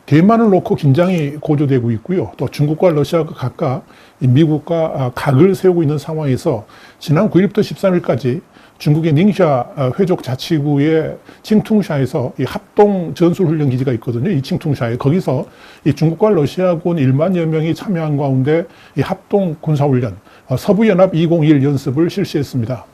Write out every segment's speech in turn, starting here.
대만을 놓고 긴장이 고조되고 있고요. 또 중국과 러시아가 각각 미국과 각을 세우고 있는 상황에서 지난 9일부터 13일까지 중국의 닝샤 회족 자치구의 칭퉁샤에서 이 합동 전술훈련 기지가 있거든요. 이 칭퉁샤에. 거기서 이 중국과 러시아군 1만여 명이 참여한 가운데 이 합동 군사훈련, 서부연합 2021 연습을 실시했습니다.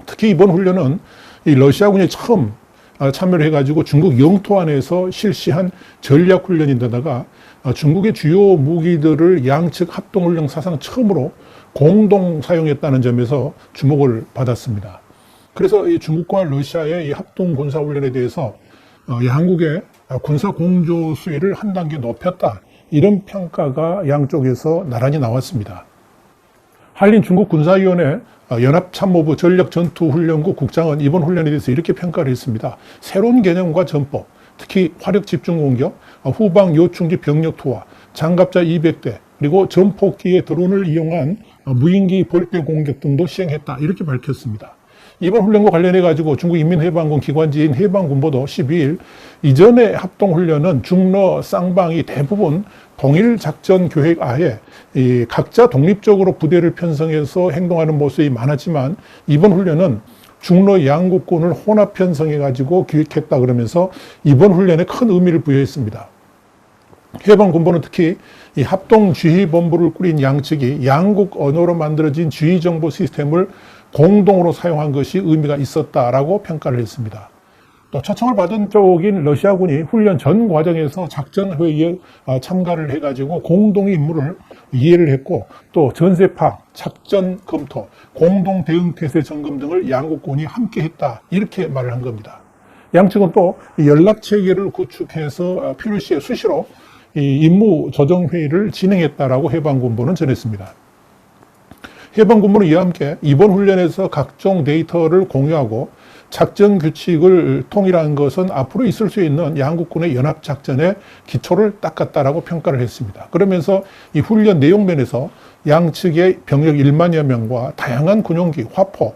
특히 이번 훈련은 이 러시아군이 처음 참여를 해가지고 중국 영토 안에서 실시한 전략훈련인데다가 중국의 주요 무기들을 양측 합동훈련 사상 처음으로 공동 사용했다는 점에서 주목을 받았습니다. 그래서 이 중국과 러시아의 이 합동 군사훈련에 대해서 양국의 군사 공조 수위를 한 단계 높였다. 이런 평가가 양쪽에서 나란히 나왔습니다. 한린 중국 군사위원회 연합참모부 전력전투훈련국 국장은 이번 훈련에 대해서 이렇게 평가를 했습니다. 새로운 개념과 전법, 특히 화력 집중 공격, 후방 요충지 병력 투하, 장갑차 200대, 그리고 전폭기의 드론을 이용한 무인기 벌떼 공격 등도 시행했다. 이렇게 밝혔습니다. 이번 훈련과 관련해 가지고 중국 인민해방군 기관지인 해방군보도 12일 이전의 합동훈련은 중러 쌍방이 대부분 동일 작전 계획 하에 각자 독립적으로 부대를 편성해서 행동하는 모습이 많았지만 이번 훈련은 중러 양국군을 혼합 편성해 가지고 기획했다 그러면서 이번 훈련에 큰 의미를 부여했습니다. 해방군보는 특히 이 합동지휘본부를 꾸린 양측이 양국 언어로 만들어진 지휘정보 시스템을 공동으로 사용한 것이 의미가 있었다라고 평가를 했습니다. 또 초청을 받은 쪽인 러시아군이 훈련 전 과정에서 작전회의에 참가를 해가지고 공동의 임무를 이해를 했고 또 전세 파악, 작전 검토, 공동 대응 태세 점검 등을 양국군이 함께 했다. 이렇게 말을 한 겁니다. 양측은 또 연락 체계를 구축해서 필요시에 수시로 이 임무 조정 회의를 진행했다라고 해방군보는 전했습니다. 해방군보는 이와 함께 이번 훈련에서 각종 데이터를 공유하고 작전 규칙을 통일한 것은 앞으로 있을 수 있는 양국군의 연합작전의 기초를 닦았다라고 평가를 했습니다. 그러면서 이 훈련 내용면에서 양측의 병력 1만여 명과 다양한 군용기, 화포,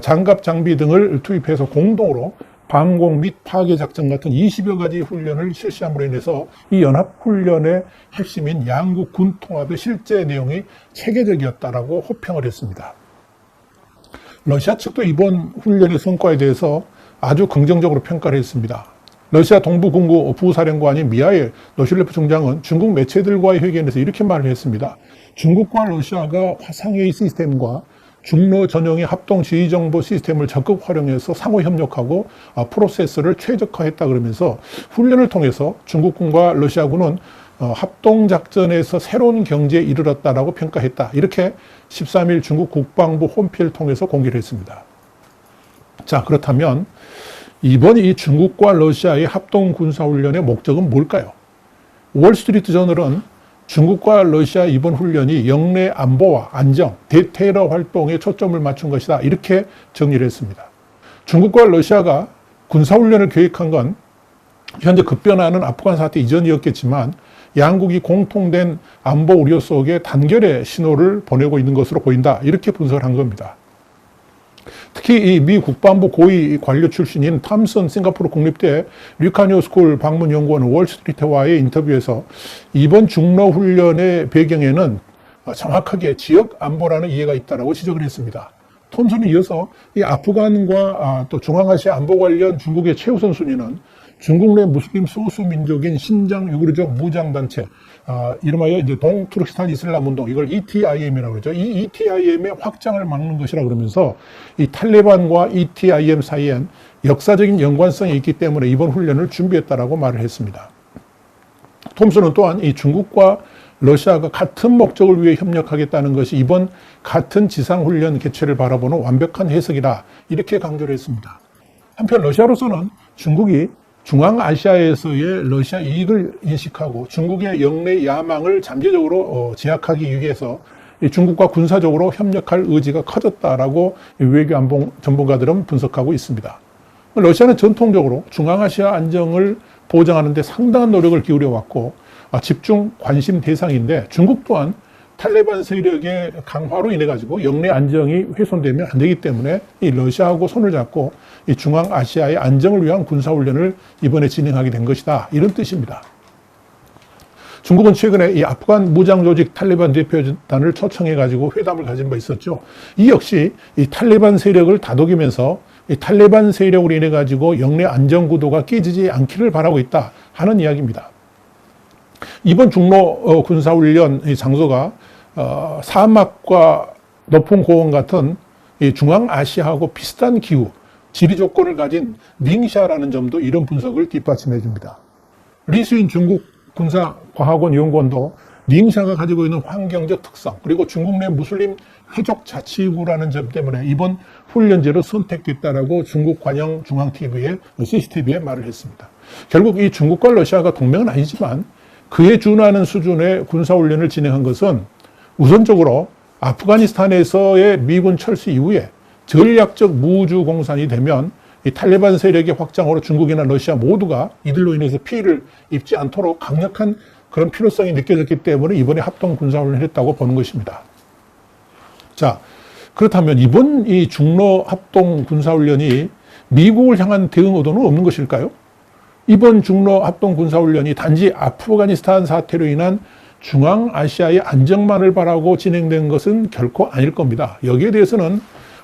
장갑 장비 등을 투입해서 공동으로 방공 및 파괴 작전 같은 20여 가지 훈련을 실시함으로 인해서 이 연합훈련의 핵심인 양국 군 통합의 실제 내용이 체계적이었다라고 호평을 했습니다. 러시아 측도 이번 훈련의 성과에 대해서 아주 긍정적으로 평가를 했습니다. 러시아 동부군구 부사령관인 미하일 노실레프 중장은 중국 매체들과의 회견에서 이렇게 말을 했습니다. 중국과 러시아가 화상회의 시스템과 중러 전용의 합동 지휘정보 시스템을 적극 활용해서 상호 협력하고 프로세스를 최적화했다 그러면서 훈련을 통해서 중국군과 러시아군은 합동작전에서 새로운 경지에 이르렀다라고 평가했다. 이렇게 13일 중국 국방부 홈페이지를 통해서 공개를 했습니다. 자, 그렇다면 이번 이 중국과 러시아의 합동 군사훈련의 목적은 뭘까요? 월스트리트 저널은 중국과 러시아 이번 훈련이 영내 안보와 안정, 대테러 활동에 초점을 맞춘 것이다. 이렇게 정리를 했습니다. 중국과 러시아가 군사훈련을 계획한 건 현재 급변하는 아프간 사태 이전이었겠지만 양국이 공통된 안보 우려 속에 단결의 신호를 보내고 있는 것으로 보인다. 이렇게 분석을 한 겁니다. 특히 이 미 국방부 고위 관료 출신인 탐슨 싱가포르 국립대 류카니오 스쿨 방문연구원 월스트리트와의 인터뷰에서 이번 중러 훈련의 배경에는 정확하게 지역 안보라는 이해가 있다라고 지적을 했습니다. 톰슨은 이어서 이 아프간과 또 중앙아시아 안보 관련 중국의 최우선 순위는 중국 내 무슬림 소수 민족인 신장 유구르족 무장단체, 이름하여 이제 동투르키스탄 이슬람 운동, 이걸 ETIM이라고 그러죠. 이 ETIM의 확장을 막는 것이라 그러면서 이 탈레반과 ETIM 사이엔 역사적인 연관성이 있기 때문에 이번 훈련을 준비했다라고 말을 했습니다. 톰슨은 또한 이 중국과 러시아가 같은 목적을 위해 협력하겠다는 것이 이번 같은 지상훈련 개최를 바라보는 완벽한 해석이다. 이렇게 강조를 했습니다. 한편 러시아로서는 중국이 중앙아시아에서의 러시아 이익을 인식하고 중국의 영내 야망을 잠재적으로 제약하기 위해서 중국과 군사적으로 협력할 의지가 커졌다라고 외교안보 전문가들은 분석하고 있습니다. 러시아는 전통적으로 중앙아시아 안정을 보장하는 데 상당한 노력을 기울여 왔고 집중 관심 대상인데 중국 또한 탈레반 세력의 강화로 인해 가지고 영내 안정이 훼손되면 안 되기 때문에 이 러시아하고 손을 잡고 이 중앙아시아의 안정을 위한 군사훈련을 이번에 진행하게 된 것이다. 이런 뜻입니다. 중국은 최근에 이 아프간 무장 조직 탈리반 대표단을 초청해가지고 회담을 가진 바 있었죠. 이 역시 이 탈리반 세력을 다독이면서 이 탈리반 세력으로 인해 가지고 영내 안정 구도가 깨지지 않기를 바라고 있다 하는 이야기입니다. 이번 중로 군사훈련 장소가 사막과 높은 고원 같은 이 중앙아시아하고 비슷한 기후, 지리 조건을 가진 닝샤라는 점도 이런 분석을 뒷받침해 줍니다. 리수인 중국 군사과학원 연구원도 닝샤가 가지고 있는 환경적 특성, 그리고 중국 내 무슬림 회족 자치구라는 점 때문에 이번 훈련지로 선택됐다라고 중국 관영 중앙TV의 CCTV에 말을 했습니다. 결국 이 중국과 러시아가 동맹은 아니지만 그에 준하는 수준의 군사훈련을 진행한 것은 우선적으로 아프가니스탄에서의 미군 철수 이후에 전략적 무주 공산이 되면 이 탈리반 세력의 확장으로 중국이나 러시아 모두가 이들로 인해서 피해를 입지 않도록 강력한 그런 필요성이 느껴졌기 때문에 이번에 합동 군사훈련을 했다고 보는 것입니다. 자, 그렇다면 이번 이 중로 합동 군사훈련이 미국을 향한 대응 의도는 없는 것일까요? 이번 중로 합동 군사훈련이 단지 아프가니스탄 사태로 인한 중앙아시아의 안정만을 바라고 진행된 것은 결코 아닐 겁니다. 여기에 대해서는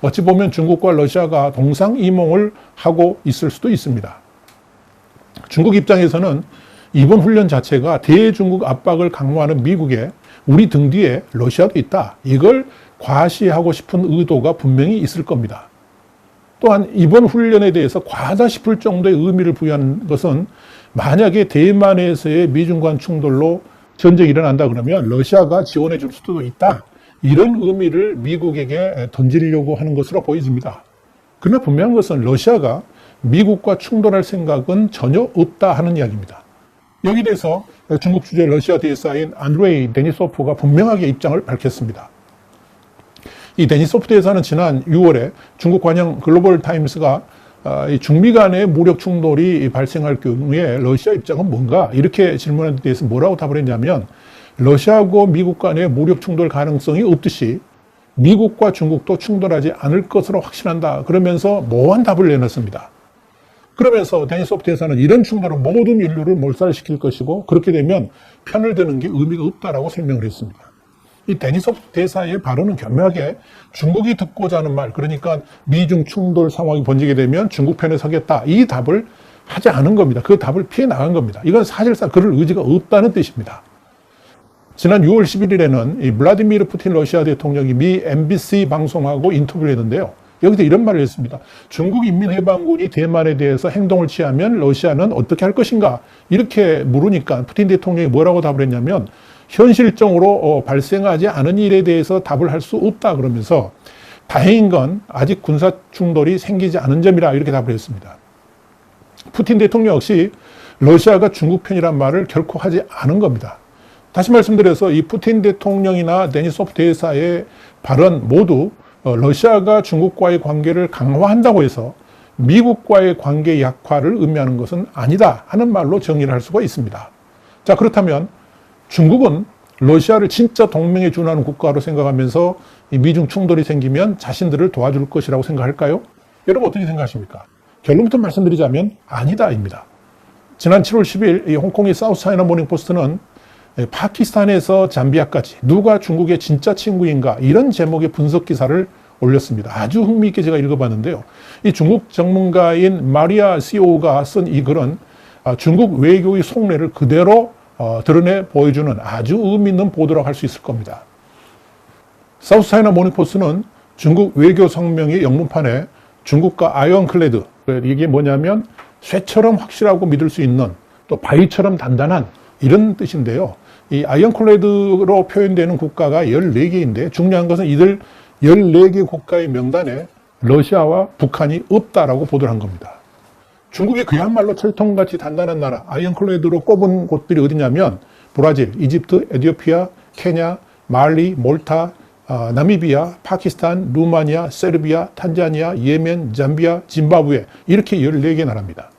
어찌 보면 중국과 러시아가 동상이몽을 하고 있을 수도 있습니다. 중국 입장에서는 이번 훈련 자체가 대중국 압박을 강화하는 미국에 우리 등 뒤에 러시아도 있다. 이걸 과시하고 싶은 의도가 분명히 있을 겁니다. 또한 이번 훈련에 대해서 과하다 싶을 정도의 의미를 부여한 것은 만약에 대만에서의 미중 간 충돌로 전쟁이 일어난다 그러면 러시아가 지원해 줄 수도 있다. 이런 의미를 미국에게 던지려고 하는 것으로 보여집니다. 그러나 분명한 것은 러시아가 미국과 충돌할 생각은 전혀 없다 하는 이야기입니다. 여기에 대해서 중국 주재 러시아 대사인 안드레이 데니소프가 분명하게 입장을 밝혔습니다. 이 데니소프 대사는 지난 6월에 중국 관영 글로벌 타임스가 중미 간의 무력 충돌이 발생할 경우에 러시아 입장은 뭔가 이렇게 질문한 데 대해서 뭐라고 답을 했냐면 러시아하고 미국 간의 무력 충돌 가능성이 없듯이 미국과 중국도 충돌하지 않을 것으로 확신한다. 그러면서 모호한 답을 내놨습니다. 그러면서 데니소프 대사는 이런 충돌은 모든 인류를 몰살시킬 것이고 그렇게 되면 편을 드는 게 의미가 없다라고 설명을 했습니다. 이 데니소프 대사의 발언은 교묘하게 중국이 듣고자 하는 말, 그러니까 미중 충돌 상황이 번지게 되면 중국 편에 서겠다. 이 답을 하지 않은 겁니다. 그 답을 피해 나간 겁니다. 이건 사실상 그럴 의지가 없다는 뜻입니다. 지난 6월 11일에는 이 블라디미르 푸틴 러시아 대통령이 미 MBC 방송하고 인터뷰를 했는데요. 여기서 이런 말을 했습니다. 중국 인민해방군이 대만에 대해서 행동을 취하면 러시아는 어떻게 할 것인가? 이렇게 물으니까 푸틴 대통령이 뭐라고 답을 했냐면 현실적으로 발생하지 않은 일에 대해서 답을 할 수 없다 그러면서 다행인 건 아직 군사 충돌이 생기지 않은 점이라 이렇게 답을 했습니다. 푸틴 대통령 역시 러시아가 중국 편이란 말을 결코 하지 않은 겁니다. 다시 말씀드려서 이 푸틴 대통령이나 데니소프 대사의 발언 모두 러시아가 중국과의 관계를 강화한다고 해서 미국과의 관계 약화를 의미하는 것은 아니다 하는 말로 정리를 할 수가 있습니다. 자, 그렇다면 중국은 러시아를 진짜 동맹에 준하는 국가로 생각하면서 이 미중 충돌이 생기면 자신들을 도와줄 것이라고 생각할까요? 여러분 어떻게 생각하십니까? 결론부터 말씀드리자면 아니다입니다. 지난 7월 10일 이 홍콩의 사우스 차이나 모닝 포스트는 파키스탄에서 잠비아까지 누가 중국의 진짜 친구인가 이런 제목의 분석 기사를 올렸습니다. 아주 흥미있게 제가 읽어봤는데요. 이 중국 전문가인 마리아 CEO가 쓴 이 글은 중국 외교의 속내를 그대로 드러내 보여주는 아주 의미 있는 보도라고 할 수 있을 겁니다. 사우스 차이나 모닝 포스트는 중국 외교 성명의 영문판에 중국과 아이언클레드, 이게 뭐냐면 쇠처럼 확실하고 믿을 수 있는 또 바위처럼 단단한 이런 뜻인데요. 이 아이언클레드로 표현되는 국가가 14개인데 중요한 것은 이들 14개 국가의 명단에 러시아와 북한이 없다라고 보도를 한 겁니다. 중국이 그야말로 철통같이 단단한 나라, 아이언클레드로 꼽은 곳들이 어디냐면 브라질, 이집트, 에티오피아, 케냐, 말리, 몰타, 나미비아, 파키스탄, 루마니아, 세르비아, 탄자니아, 예멘, 잠비아, 짐바브웨 이렇게 14개 나라입니다.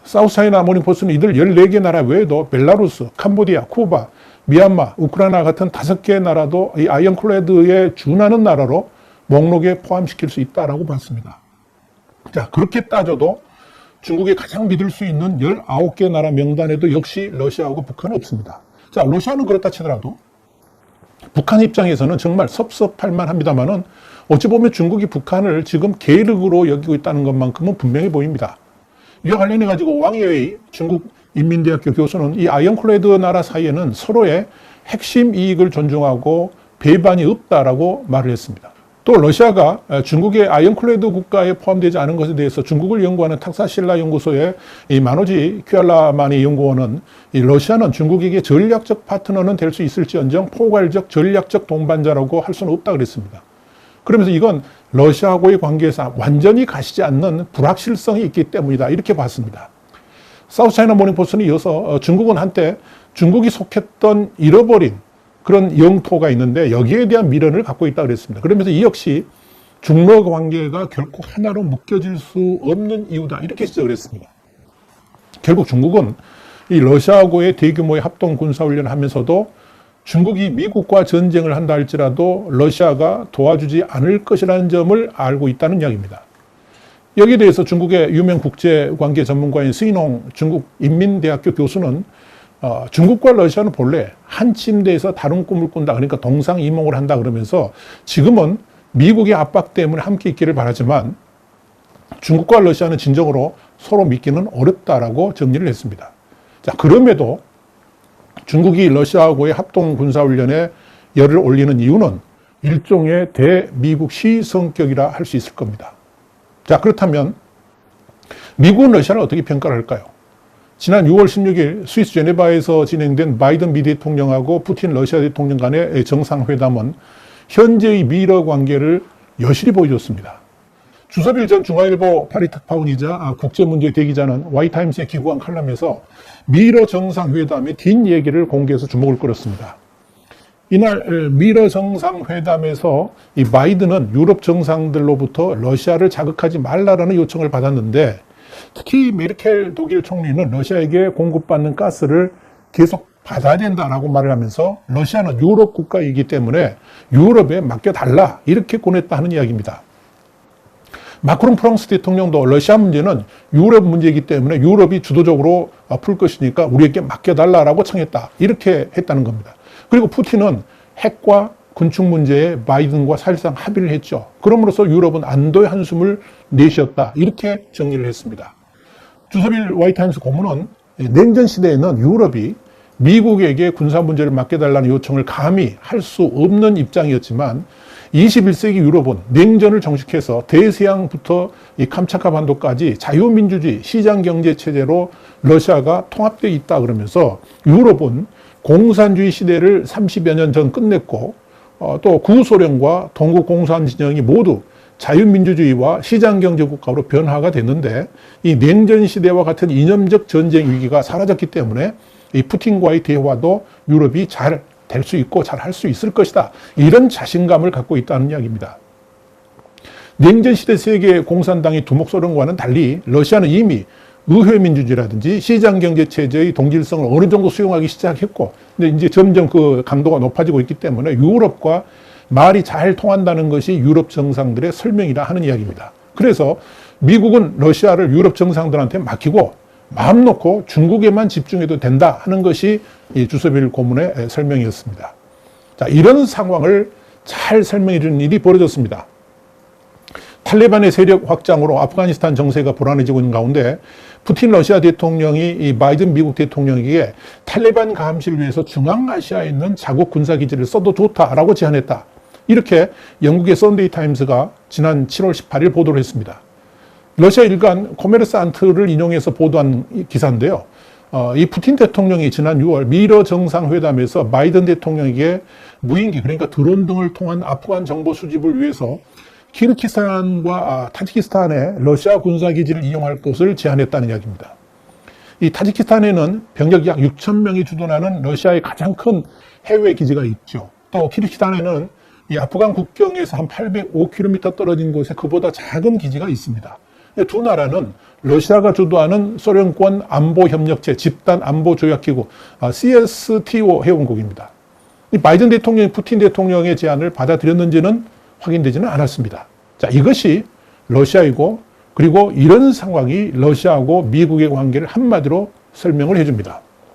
사우스차이나 모닝포스트는 이들 14개 나라 외에도 벨라루스, 캄보디아, 쿠바, 미얀마, 우크라이나 같은 5개 나라도 이 아이언클레드에 준하는 나라로 목록에 포함시킬 수 있다라고 봤습니다. 자, 그렇게 따져도 중국이 가장 믿을 수 있는 19개 나라 명단에도 역시 러시아하고 북한은 없습니다. 자, 러시아는 그렇다 치더라도 북한 입장에서는 정말 섭섭할 만합니다만은 어찌 보면 중국이 북한을 지금 계륵으로 여기고 있다는 것만큼은 분명해 보입니다. 이와 관련해 가지고 왕예의 중국 인민대학교 교수는 이 아이언클레드 나라 사이에는 서로의 핵심 이익을 존중하고 배반이 없다라고 말을 했습니다. 또 러시아가 중국의 아이언클레드 국가에 포함되지 않은 것에 대해서 중국을 연구하는 탁사실라 연구소의 이 마노지 퀴알라마니 연구원은 이 러시아는 중국에게 전략적 파트너는 될 수 있을지언정 포괄적 전략적 동반자라고 할 수는 없다 그랬습니다. 그러면서 이건 러시아하고의 관계에서 완전히 가시지 않는 불확실성이 있기 때문이다 이렇게 봤습니다. 사우스차이나 모닝포스트는 이어서 중국은 한때 중국이 속했던 잃어버린 그런 영토가 있는데 여기에 대한 미련을 갖고 있다 그랬습니다. 그러면서 이 역시 중러 관계가 결코 하나로 묶여질 수 없는 이유다 이렇게 지적을 했습니다. 결국 중국은 이 러시아하고의 대규모의 합동 군사훈련을 하면서도 중국이 미국과 전쟁을 한다 할지라도 러시아가 도와주지 않을 것이라는 점을 알고 있다는 이야기입니다. 여기에 대해서 중국의 유명 국제관계 전문가인 스인홍 중국 인민대학교 교수는 중국과 러시아는 본래 한 침대에서 다른 꿈을 꾼다. 그러니까 동상이몽을 한다 그러면서 지금은 미국의 압박 때문에 함께 있기를 바라지만 중국과 러시아는 진정으로 서로 믿기는 어렵다라고 정리를 했습니다. 자, 그럼에도 중국이 러시아하고의 합동 군사훈련에 열을 올리는 이유는 일종의 대미국 시성격이라 할 수 있을 겁니다. 자, 그렇다면 미국은 러시아를 어떻게 평가를 할까요? 지난 6월 16일 스위스 제네바에서 진행된 바이든 미 대통령하고 푸틴 러시아 대통령 간의 정상회담은 현재의 미러 관계를 여실히 보여줬습니다. 주석일 전 중앙일보 파리 특파원이자 국제문제 대기자는 와이타임스에 기고한 칼럼에서 미러 정상회담의 뒷얘기를 공개해서 주목을 끌었습니다. 이날 미러 정상회담에서 이 바이든은 유럽 정상들로부터 러시아를 자극하지 말라라는 요청을 받았는데 특히 메르켈 독일 총리는 러시아에게 공급받는 가스를 계속 받아야 된다라고 말을 하면서 러시아는 유럽 국가이기 때문에 유럽에 맡겨달라 이렇게 권했다 하는 이야기입니다. 마크롱 프랑스 대통령도 러시아 문제는 유럽 문제이기 때문에 유럽이 주도적으로 풀 것이니까 우리에게 맡겨달라라고 청했다 이렇게 했다는 겁니다. 그리고 푸틴은 핵과 군축 문제에 바이든과 사실상 합의를 했죠. 그럼으로써 유럽은 안도의 한숨을 내쉬었다 이렇게 정리를 했습니다. 주석일 화이트하우스 고문은 냉전 시대에는 유럽이 미국에게 군사 문제를 맡겨달라는 요청을 감히 할 수 없는 입장이었지만 21세기 유럽은 냉전을 종식해서 대서양부터 이 캄차카 반도까지 자유민주주의 시장경제 체제로 러시아가 통합되어 있다 그러면서 유럽은 공산주의 시대를 30여 년 전 끝냈고 또 구소련과 동구공산 진영이 모두 자유민주주의와 시장경제 국가로 변화가 됐는데 이 냉전 시대와 같은 이념적 전쟁 위기가 사라졌기 때문에 이 푸틴과의 대화도 유럽이 잘 될 수 있고 잘 할 수 있을 것이다. 이런 자신감을 갖고 있다는 이야기입니다. 냉전 시대 세계 공산당이 두목 소련과는 달리 러시아는 이미 의회민주주의라든지 시장경제체제의 동질성을 어느 정도 수용하기 시작했고, 근데 이제 점점 그 강도가 높아지고 있기 때문에 유럽과 말이 잘 통한다는 것이 유럽 정상들의 설명이라 하는 이야기입니다. 그래서 미국은 러시아를 유럽 정상들한테 맡기고 마음 놓고 중국에만 집중해도 된다 하는 것이 이 주석일 고문의 설명이었습니다. 자, 이런 상황을 잘 설명해 주는 일이 벌어졌습니다. 탈레반의 세력 확장으로 아프가니스탄 정세가 불안해지고 있는 가운데 푸틴 러시아 대통령이 이 바이든 미국 대통령에게 탈레반 감시를 위해서 중앙아시아에 있는 자국 군사기지를 써도 좋다라고 제안했다. 이렇게 영국의 썬데이 타임스가 지난 7월 18일 보도를 했습니다. 러시아 일간 코메르산트를 인용해서 보도한 기사인데요. 이 푸틴 대통령이 지난 6월 미러 정상회담에서 바이든 대통령에게 무인기 그러니까 드론 등을 통한 아프간 정보 수집을 위해서 키르기스탄과 타지키스탄의 러시아 군사기지를 이용할 것을 제안했다는 이야기입니다. 이 타지키스탄에는 병력 약 6천 명이 주둔하는 러시아의 가장 큰 해외 기지가 있죠. 또 키르기스탄에는 이 아프간 국경에서 한 805km 떨어진 곳에 그보다 작은 기지가 있습니다. 두 나라는 러시아가 주도하는 소련권 안보협력체 집단 안보조약기구 CSTO 회원국입니다. 바이든 대통령이 푸틴 대통령의 제안을 받아들였는지는 확인되지는 않았습니다. 자, 이것이 러시아이고 그리고 이런 상황이 러시아하고 미국의 관계를 한마디로 설명을 해줍니다.